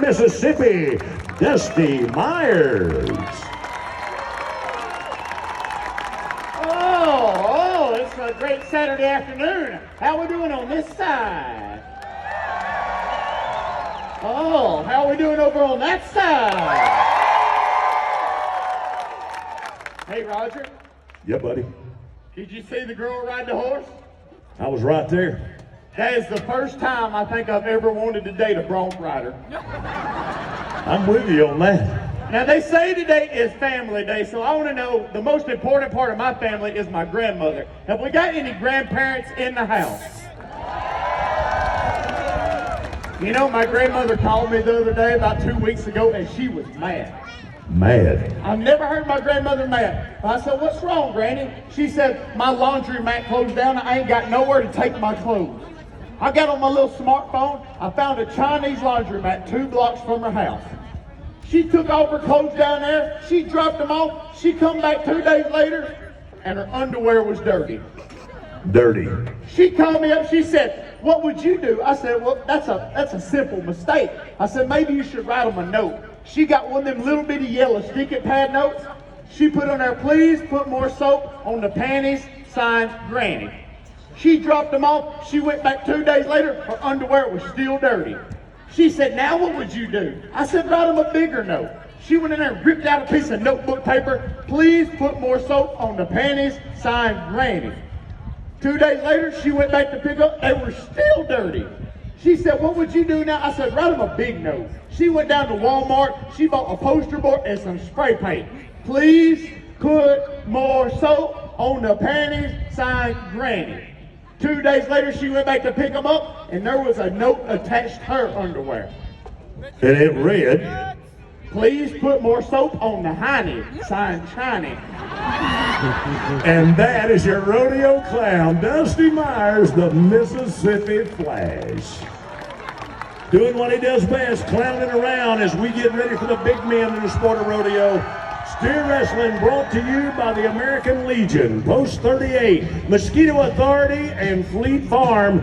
Mississippi, Dusty Myers. Oh, it's a great Saturday afternoon. How we doing on this side? Oh, how we doing over on that side? Hey, Roger, Yeah, buddy. did you see the girl ride the horse? I was right there. That is the first time I think I've ever wanted to date a bronc rider. I'm with you on that. Now, they say today is family day, so I want to know the most important part of my family is my grandmother. Have we got any grandparents in the house? You know, my grandmother called me the other day about 2 weeks ago, and she was mad. Mad. I've never heard my grandmother mad. I said, "What's wrong, Granny?" She said, "My laundry mat closed down. I ain't got nowhere to take my clothes." I got on my little smartphone. I found a Chinese laundromat 2 blocks from her house. She took all her clothes down there. She dropped them off. She come back 2 days later, and her underwear was dirty. Dirty. She called me up. She said, "What would you do?" I said, "Well, that's a simple mistake." I said, "Maybe you should write them a note." She got one of them little bitty yellow sticky pad notes. She put on there, "Please put more soap on the panties, signed Granny." She dropped them off. She went back 2 days later. Her underwear was still dirty. She said, "Now what would you do?" I said, "Write them a bigger note." She went in there and ripped out a piece of notebook paper. "Please put more soap on the panties, signed Granny." 2 days later, she went back to pick up. They were still dirty. She said, "What would you do now?" I said, "Write them a big note." She went down to Walmart. She bought a poster board and some spray paint. "Please put more soap on the panties, signed Granny." 2 days later, she went back to pick them up, and there was a note attached to her underwear. And it read, "Please put more soap on the hiney, signed Chiny." and that is your rodeo clown, Dusty Myers, the Mississippi Flash. Doing what he does best, clowning around as we get ready for the big men in the sport of rodeo. Steer Wrestling brought to you by the American Legion, Post 38, Mosquito Authority, and Fleet Farm.